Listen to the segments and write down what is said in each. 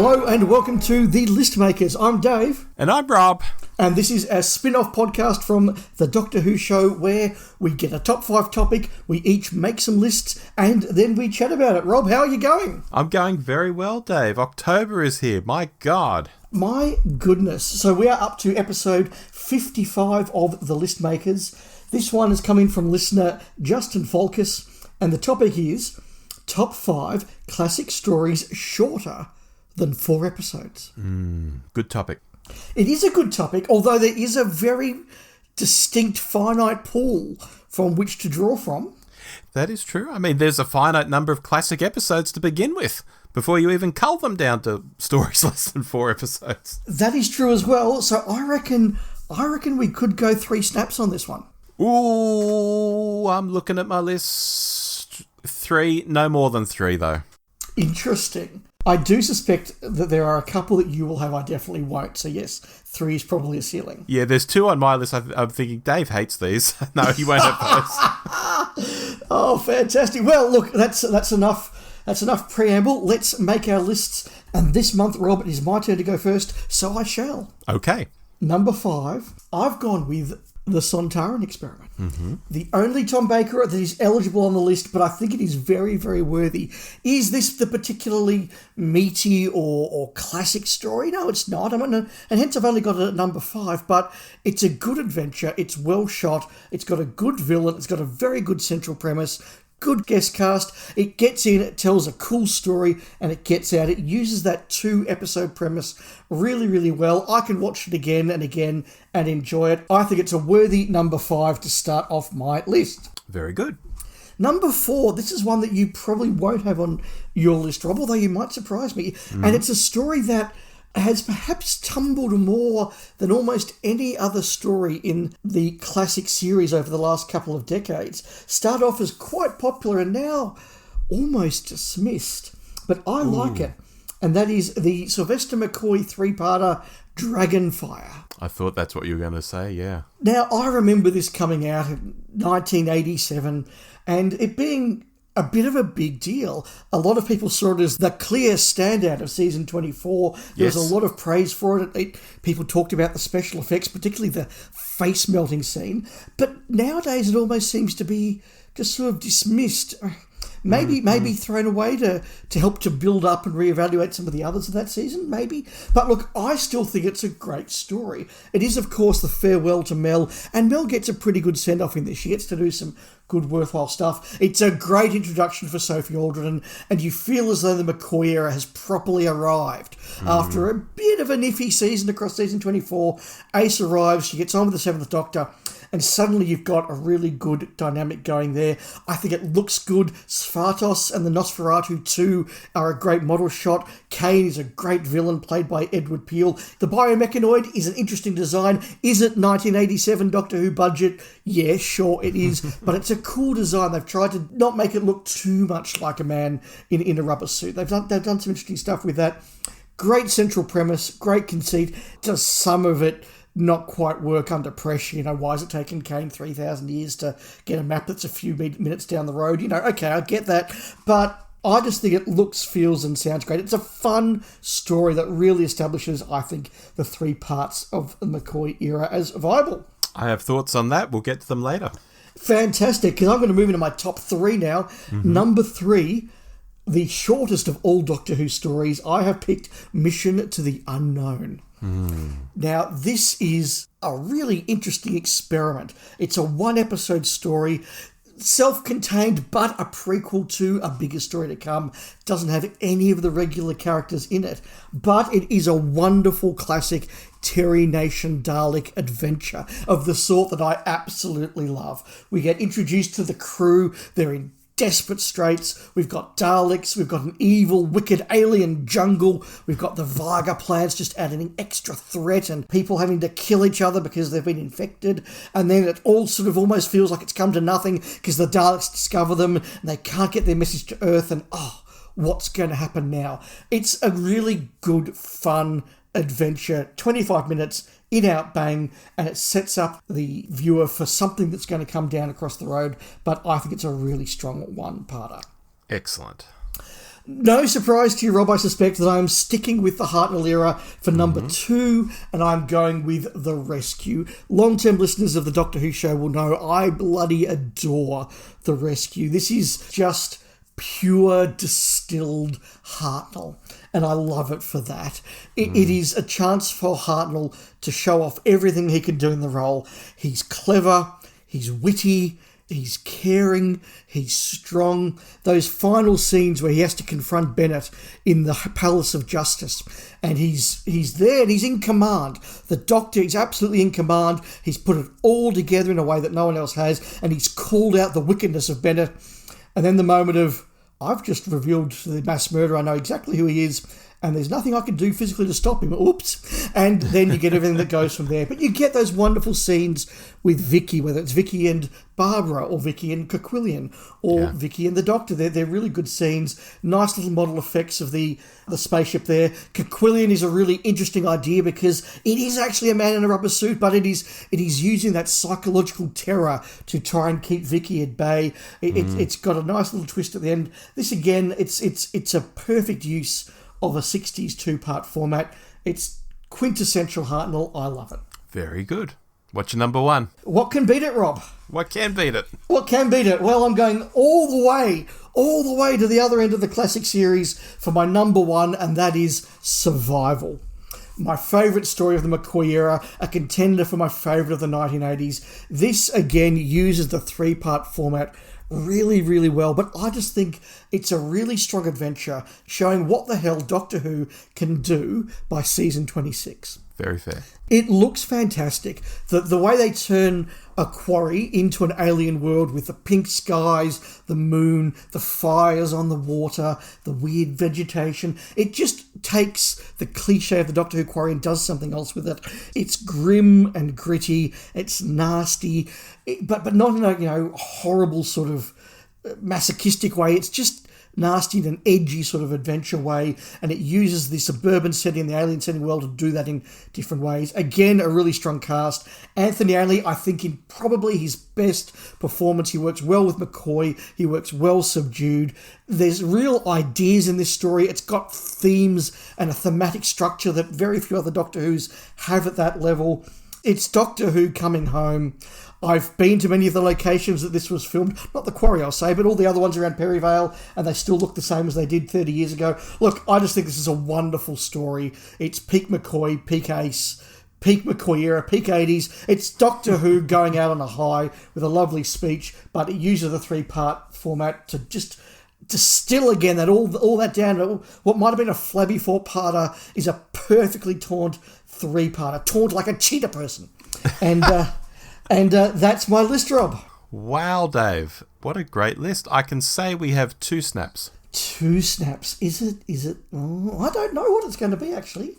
Hello and welcome to The List Makers. I'm Dave. And I'm Rob. And this is a spin-off podcast from The Doctor Who Show where we get a top 5 topic, we each make some lists, and then we chat about it. Rob, how are you going? I'm going very well, Dave. October is here. My God. My goodness. So we are up to episode 55 of The List Makers. This one is coming from listener Justin Falkus, and the topic is top 5 classic stories shorter than 4 episodes. Good topic. It is a good topic, although there is a very distinct finite pool from which to draw from. That is true. I mean, there's a finite number of classic episodes to begin with before you even cull them down to stories less than 4 episodes. That is true as well. So I reckon we could go 3 snaps on this one. Ooh, I'm looking at my list. 3, no more than 3 though. Interesting. I do suspect that there are a couple that you will have I definitely won't. So yes, 3 is probably a ceiling. Yeah, there's 2 on my list. I'm thinking Dave hates these. No, he won't have those. Oh, fantastic. Well, look, that's enough. That's enough preamble. Let's make our lists. And this month, Rob, it is my turn to go first, so I shall. Okay. Number 5, I've gone with The Sontaran Experiment. The only Tom Baker that is eligible on the list, but I think it is very, very worthy. Is this the particularly meaty or classic story? No, it's not. And hence I've only got it at number 5, but it's a good adventure. It's well shot. It's got a good villain. It's got a very good central premise. Good guest cast. It gets in, it tells a cool story, and it gets out. It uses that 2-episode premise really, really well. I can watch it again and again and enjoy it. I think it's a worthy number 5 to start off my list. Very good. Number 4, this is one that you probably won't have on your list, Rob, although you might surprise me. And it's a story that has perhaps tumbled more than almost any other story in the classic series over the last couple of decades. Started off as quite popular and now almost dismissed. But I like it. And that is the Sylvester McCoy 3-parter Dragonfire. I thought that's what you were going to say, yeah. Now, I remember this coming out in 1987 and it being a bit of a big deal. A lot of people saw it as the clear standout of season 24. There was a lot of praise for it. People talked about the special effects, particularly the face melting scene. But nowadays it almost seems to be just sort of dismissed. Maybe thrown away to help to build up and reevaluate some of the others of that season, maybe. But look, I still think it's a great story. It is, of course, the farewell to Mel, and Mel gets a pretty good send-off in this. She gets to do some good, worthwhile stuff. It's a great introduction for Sophie Aldrin, and you feel as though the McCoy era has properly arrived. After a bit of an iffy season across season 24, Ace arrives, she gets on with the 7th Doctor, and suddenly you've got a really good dynamic going there. I think it looks good. Svartos and the Nosferatu 2 are a great model shot. Kane is a great villain played by Edward Peel. The biomechanoid is an interesting design. Is it 1987 Doctor Who budget? Yeah, sure it is. But it's a cool design. They've tried to not make it look too much like a man in a rubber suit. They've done some interesting stuff with that. Great central premise, great conceit. Does some of it not quite work under pressure? You know, why is it taking Kane 3,000 years to get a map that's a few minutes down the road? You know, okay, I get that. But I just think it looks, feels, and sounds great. It's a fun story that really establishes, I think, the 3 parts of the McCoy era as viable. I have thoughts on that. We'll get to them later. Fantastic, because I'm going to move into my top 3 now. Number 3, the shortest of all Doctor Who stories, I have picked Mission to the Unknown. Now, this is a really interesting experiment. It's a 1-episode story, self-contained, but a prequel to a bigger story to come. Doesn't have any of the regular characters in it, but it is a wonderful classic Terry Nation Dalek adventure of the sort that I absolutely love. We get introduced to the crew. They're in desperate straits. We've got Daleks, we've got an evil, wicked alien jungle, we've got the Varga plants just adding an extra threat and people having to kill each other because they've been infected, and then it all sort of almost feels like it's come to nothing because the Daleks discover them and they can't get their message to Earth, and what's going to happen now? It's a really good, fun adventure, 25 minutes, in out bang, and it sets up the viewer for something that's going to come down across the road, but I think it's a really strong 1-parter. Excellent. No surprise to you, Rob, I suspect that I'm sticking with the Hartnell era for number 2, and I'm going with The Rescue. Long-term listeners of the Doctor Who show will know I bloody adore The Rescue. This is just pure distilled Hartnell, and I love it for that. It is a chance for Hartnell to show off everything he can do in the role. He's clever, he's witty, he's caring, he's strong. Those final scenes where he has to confront Bennett in the Palace of Justice, and he's there and he's in command. The Doctor is absolutely in command. He's put it all together in a way that no one else has, and he's called out the wickedness of Bennett. And then the moment of, I've just revealed to the mass murderer, I know exactly who he is, and there's nothing I can do physically to stop him. Oops. And then you get everything that goes from there. But you get those wonderful scenes with Vicky, whether it's Vicky and Barbara or Vicky and Kerquillian or Vicky and the Doctor. They're really good scenes. Nice little model effects of the spaceship there. Kerquillian is a really interesting idea because it is actually a man in a rubber suit, but it is using that psychological terror to try and keep Vicky at bay. It's got a nice little twist at the end. This, again, it's a perfect use of a 60s 2-part format. It's quintessential Hartnell. I love it. Very good. What's your number 1? What can beat it, Rob? What can beat it? What can beat it? Well, I'm going all the way to the other end of the classic series for my number 1, and that is Survival. My favourite story of the McCoy era, a contender for my favourite of the 1980s. This, again, uses the 3-part format really, really well, but I just think it's a really strong adventure showing what the hell Doctor Who can do by season 26. Very fair. It looks fantastic. The way they turn a quarry into an alien world with the pink skies, the moon, the fires on the water, the weird vegetation. It just takes the cliche of the Doctor Who quarry and does something else with it. It's grim and gritty. It's nasty, but not in a horrible sort of masochistic way. It's just nasty in an edgy sort of adventure way, and it uses the suburban setting, the alien setting world to do that in different ways. Again, a really strong cast. Anthony Ainley, I think, in probably his best performance. He works well with McCoy. He works well subdued. There's real ideas in this story. It's got themes and a thematic structure that very few other Doctor Who's have at that level. It's Doctor Who coming home. I've been to many of the locations that this was filmed. Not the quarry, I'll say, but all the other ones around Perryvale, and they still look the same as they did 30 years ago. Look, I just think this is a wonderful story. It's peak McCoy, peak Ace, peak McCoy era, peak 80s. It's Doctor Who going out on a high with a lovely speech, but it uses the 3-part format to just distill again that all that down to what might have been a flabby 4-parter is a perfectly taunt 3-parter, taunt like a cheetah person. And that's my list, Rob. Wow, Dave. What a great list. I can say we have 2 snaps. 2 snaps. Is it? Oh, I don't know what it's going to be, actually.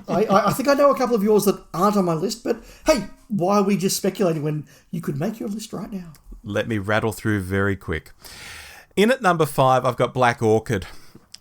I think I know a couple of yours that aren't on my list, but hey, why are we just speculating when you could make your list right now? Let me rattle through very quick. In at number 5, I've got Black Orchid.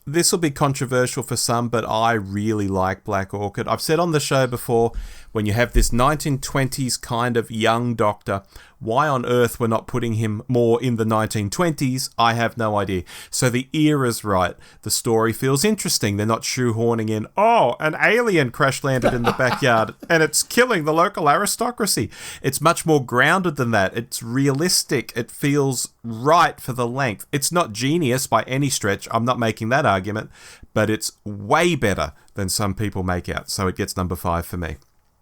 This will be controversial for some, but I really like Black Orchid. I've said on the show before, when you have this 1920s kind of young Doctor, why on earth we're not putting him more in the 1920s, I have no idea. So the era's right. The story feels interesting. They're not shoehorning in, an alien crash landed in the backyard and it's killing the local aristocracy. It's much more grounded than that. It's realistic. It feels right for the length. It's not genius by any stretch. I'm not making that argument, but it's way better than some people make out. So it gets number 5 for me.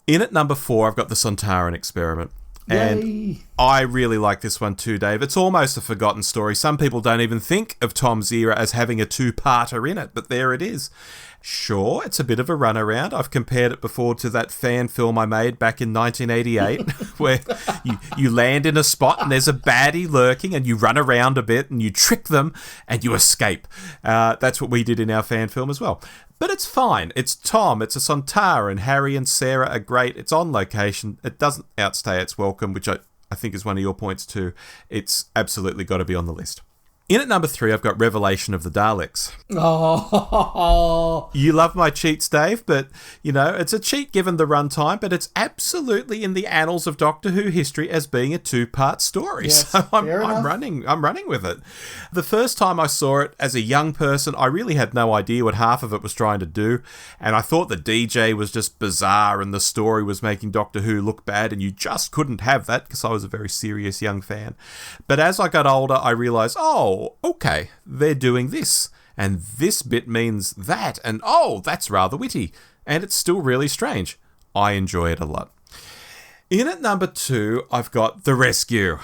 In at number 4, I've got the Sontaran Experiment. And Yay. I really like this one too, Dave. It's almost a forgotten story. Some people don't even think of Tom's era as having a 2-parter in it, but there it is. Sure, it's a bit of a runaround. I've compared it before to that fan film I made back in 1988 where you land in a spot and there's a baddie lurking and you run around a bit and you trick them and you escape. That's what we did in our fan film as well. But it's fine. It's Tom. It's a Sontaran, and Harry and Sarah are great. It's on location. It doesn't outstay its welcome, which I think is one of your points too. It's absolutely got to be on the list. In at number 3, I've got Revelation of the Daleks. Oh, You love my cheats, Dave, but, it's a cheat given the runtime, but it's absolutely in the annals of Doctor Who history as being a 2-part story. Yes, so I'm fair enough. running with it. The first time I saw it as a young person, I really had no idea what half of it was trying to do, and I thought the DJ was just bizarre and the story was making Doctor Who look bad, and you just couldn't have that because I was a very serious young fan. But as I got older, I realised, okay, they're doing this, and this bit means that, and that's rather witty, and it's still really strange. I enjoy it a lot. In at number 2, I've got The Rescue.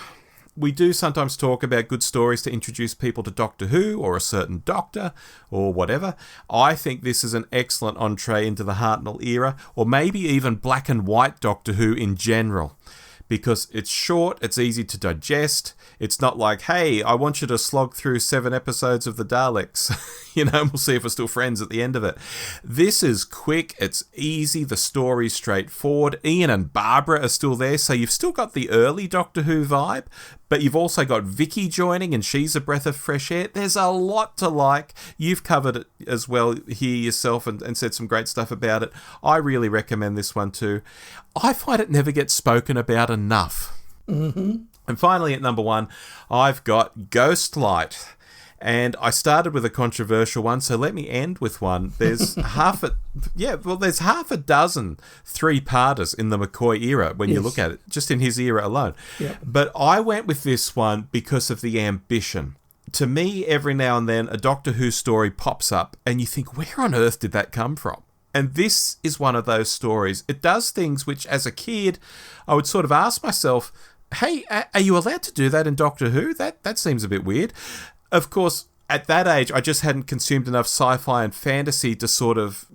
We do sometimes talk about good stories to introduce people to Doctor Who or a certain doctor or whatever. I think this is an excellent entree into the Hartnell era, or maybe even black and white Doctor Who in general. Because it's short, it's easy to digest. It's not like, hey, I want you to slog through 7 episodes of the Daleks. We'll see if we're still friends at the end of it. This is quick, it's easy, the story's straightforward. Ian and Barbara are still there, so you've still got the early Doctor Who vibe, but you've also got Vicky joining, and she's a breath of fresh air. There's a lot to like. You've covered it as well here yourself and said some great stuff about it. I really recommend this one too. I find it never gets spoken about enough. Mm-hmm. And finally, at number 1, I've got Ghostlight. And I started with a controversial one, so let me end with one. There's half a dozen 3-parters in the McCoy era when you look at it, just in his era alone. Yep. But I went with this one because of the ambition. To me, every now and then, a Doctor Who story pops up, and you think, where on earth did that come from? And this is one of those stories. It does things which, as a kid, I would sort of ask myself, hey, are you allowed to do that in Doctor Who? That seems a bit weird. Of course, at that age, I just hadn't consumed enough sci-fi and fantasy to sort of,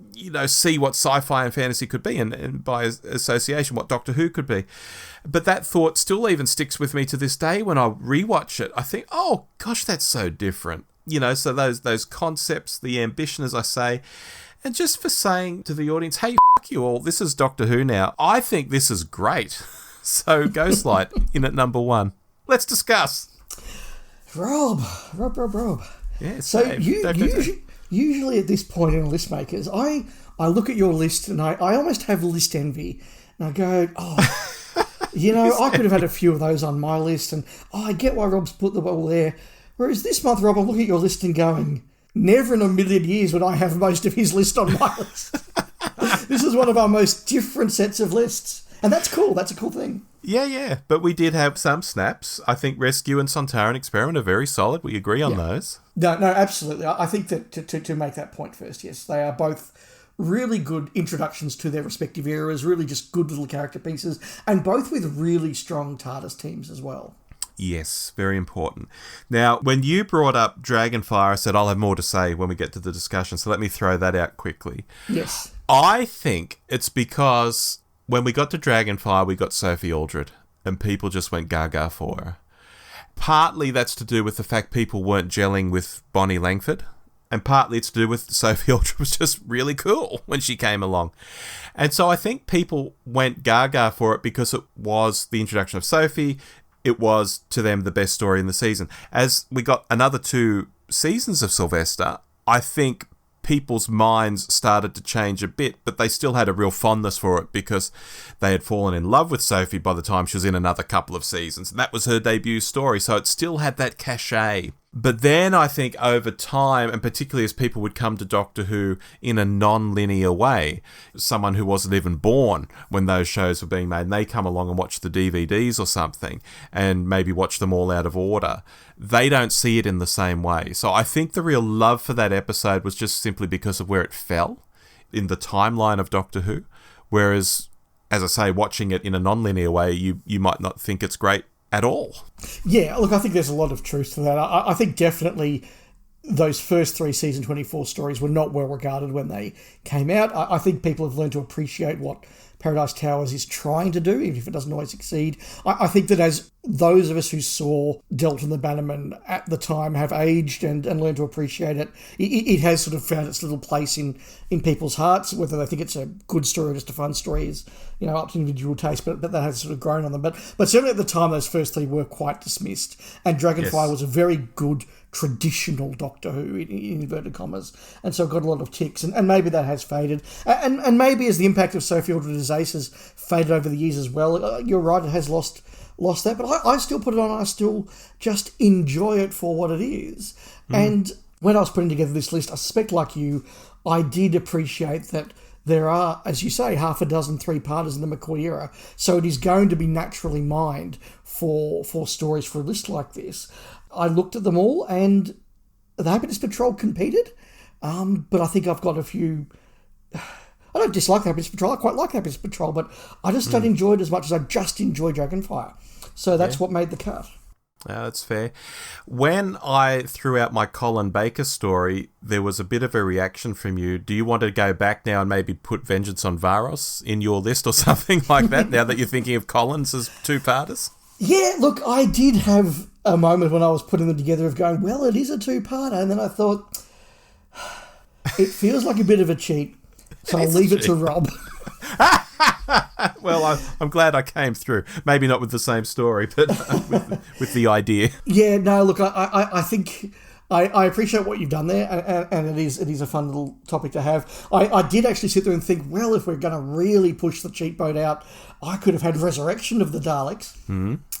see what sci-fi and fantasy could be, and by association, what Doctor Who could be. But that thought still even sticks with me to this day. When I rewatch it, I think, oh, gosh, that's so different. So those concepts, the ambition, as I say, and just for saying to the audience, hey, f*** you all, this is Doctor Who now. I think this is great. So Ghostlight in at number 1. Let's discuss. Rob. Yeah, So Dave, usually at this point in List Makers, I look at your list and I almost have list envy. And I go, I could have had a few of those on my list, and I get why Rob's put them all there. Whereas this month, Rob, I'm looking at your list and going, never in a million years would I have most of his list on my list. This is one of our most different sets of lists. And that's cool. That's a cool thing. Yeah. But we did have some snaps. I think Rescue and Sontaran Experiment are very solid. We agree on those. No, absolutely. I think that to make that point first, yes, they are both really good introductions to their respective eras, really just good little character pieces, and both with really strong TARDIS teams as well. Yes, very important. Now, when you brought up Dragonfire, I said I'll have more to say when we get to the discussion, so let me throw that out quickly. Yes. I think it's because when we got to Dragonfire, we got Sophie Aldred, and people just went gaga for her. Partly that's to do with the fact people weren't gelling with Bonnie Langford, and partly it's to do with Sophie Aldred was just really cool when she came along. And so I think people went gaga for it because it was the introduction of Sophie. It was, to them, the best story in the season. As we got another 2 seasons of Sylvester, I think people's minds started to change a bit, but they still had a real fondness for it because they had fallen in love with Sophie by the time she was in another couple of seasons. And that was her debut story, so it still had that cachet. But then I think over time, and particularly as people would come to Doctor Who in a non-linear way, someone who wasn't even born when those shows were being made, and they come along and watch the DVDs or something, and maybe watch them all out of order, they don't see it in the same way. So I think the real love for that episode was just simply because of where it fell in the timeline of Doctor Who, whereas, as I say, watching it in a non-linear way, you might not think it's great at all. Yeah, look, I think there's a lot of truth to that. I think definitely those first 3 season 24 stories were not well regarded when they came out. I think people have learned to appreciate what Paradise Towers is trying to do, even if it doesn't always succeed. I think that as those of us who saw Delta and the Bannerman at the time have aged and learned to appreciate it, it has sort of found its little place in people's hearts. Whether they think it's a good story or just a fun story is, up to individual taste, but that has sort of grown on them. But certainly at the time, those first 3 were quite dismissed, and Dragonfire was a very good traditional Doctor Who, in inverted commas. And so I've got a lot of ticks, and maybe that has faded. And maybe as the impact of Sophie Aldred Ace has faded over the years as well, you're right, it has lost that. But I still put it on, I still just enjoy it for what it is. And when I was putting together this list, I suspect, like you, I did appreciate that there are, as you say, half a dozen three-parters in the McCoy era, so it is going to be naturally mined for stories for a list like this. I looked at them all, and the Happiness Patrol competed, but I think I've got a few... I don't dislike the Happiness Patrol, I quite like the Happiness Patrol, but I just don't enjoy it as much as I just enjoy Dragonfire. So that's what made the cut. That's fair. When I threw out my Colin Baker story, there was a bit of a reaction from you. Do you want to go back now and maybe put Vengeance on Varos in your list or something like that, now that you're thinking of Collins as two-parters? Yeah, look, I did have a moment when I was putting them together of going, well, it is a two-parter, and then I thought, it feels like a bit of a cheat, so I'll leave it to Rob. Well, I'm glad I came through. Maybe not with the same story, but with the idea. Yeah, no, look, I think I appreciate what you've done there, and it is a fun little topic to have. I did actually sit there and think, well, if we're going to really push the cheat boat out, I could have had Resurrection of the Daleks,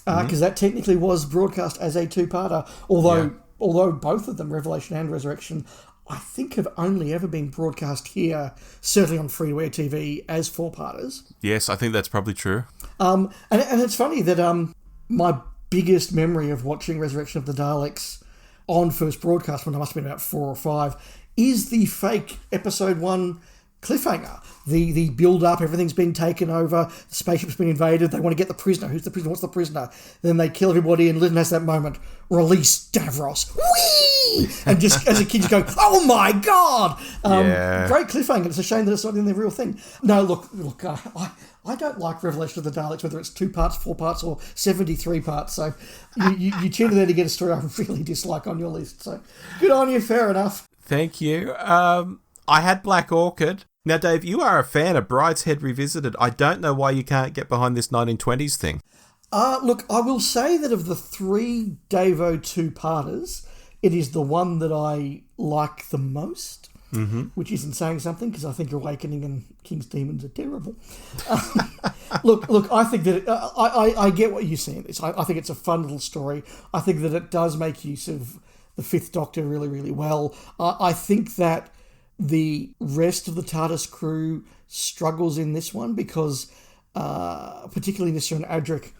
because that technically was broadcast as a two-parter, although both of them, Revelation and Resurrection, I think have only ever been broadcast here, certainly on free-to-air TV, as four-parters. Yes, I think that's probably true. And it's funny that my biggest memory of watching Resurrection of the Daleks on first broadcast, when I must have been about 4 or 5, is the fake episode 1 cliffhanger. The build-up, everything's been taken over, the spaceship's been invaded, they want to get the prisoner. Who's the prisoner? What's the prisoner? Then they kill everybody, and Lyndon has that moment, release Davros. Whee! And just as a kid, you go, oh my God! Great cliffhanger. It's a shame that it's not in the real thing. No, look, I don't like Revelation of the Daleks, whether it's 2 parts, 4 parts, or 73 parts. So you tune in there to get a story I really dislike on your list. So good on you, fair enough. Thank you. I had Black Orchid. Now, Dave, you are a fan of Brideshead Revisited. I don't know why you can't get behind this 1920s thing. Look, I will say that of the 3 Davo two-parters, it is the one that I like the most, which isn't saying something, because I think Awakening and King's Demons are terrible. Look, I think that I get what you're saying. I think it's a fun little story. I think that it does make use of the Fifth Doctor really, really well. I think that the rest of the TARDIS crew struggles in this one because, particularly Nissa and Adric,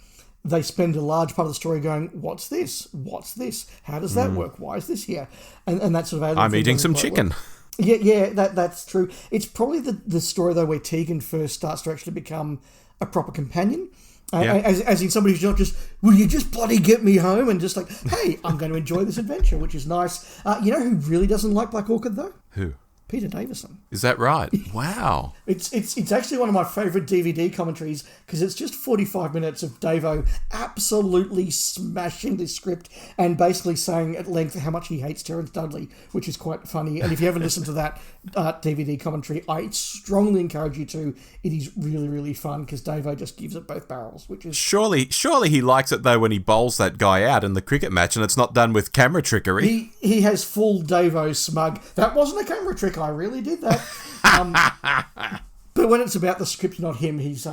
they spend a large part of the story going, what's this? What's this? How does that work? Why is this here? And that sort of... I'm eating some chicken. Yeah, that's true. It's probably the story, though, where Tegan first starts to actually become a proper companion. As in somebody who's not just, will you just bloody get me home? And just like, hey, I'm going to enjoy this adventure, which is nice. You know who really doesn't like Black Orchid, though? Who? Peter Davison. Is that right? Wow. It's actually one of my favourite DVD commentaries because it's just 45 minutes of Davo absolutely smashing this script and basically saying at length how much he hates Terence Dudley, which is quite funny. And if you haven't listened to that DVD commentary, I strongly encourage you to. It is really, really fun because Davo just gives it both barrels, which is... Surely he likes it, though, when he bowls that guy out in the cricket match and it's not done with camera trickery. He has full Davo smug. That wasn't a camera trick. I really did that. But when it's about the script, not him, he's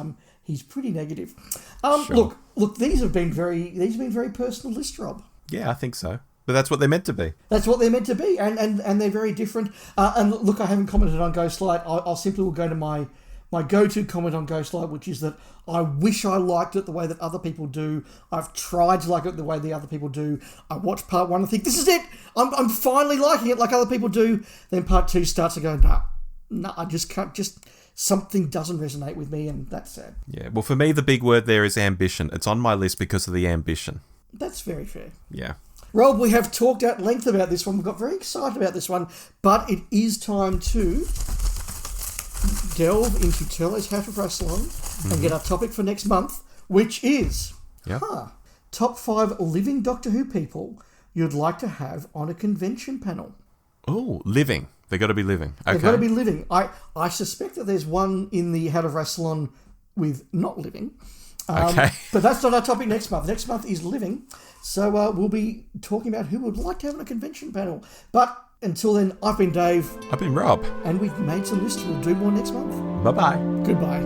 pretty negative. Sure. Look, these have been very personal lists, Rob. Yeah, I think so. But that's what they're meant to be. That's what they're meant to be, and they're very different. And look, I haven't commented on Ghostlight. I'll simply will go to my go-to comment on Ghostlight, which is that I wish I liked it the way that other people do. I've tried to like it the way the other people do. I watch part 1 and think, this is it! I'm finally liking it like other people do. Then part 2 starts to go, no, I just can't, something doesn't resonate with me, and that's sad. Yeah, well, for me, the big word there is ambition. It's on my list because of the ambition. That's very fair. Yeah. Rob, we have talked at length about this one. We've got very excited about this one, but it is time to delve into Turlo's Hat of Rassilon and get our topic for next month, which is top 5 living Doctor Who people you'd like to have on a convention panel. Oh, living. They've got to be living. Okay. They've got to be living. I suspect that there's one in the Hat of Rassilon with not living. Okay. But that's not our topic next month. Next month is living. So we'll be talking about who would like to have on a convention panel. But until then, I've been Dave. I've been Rob. And we've made some lists. We'll do more next month. Bye-bye. Goodbye.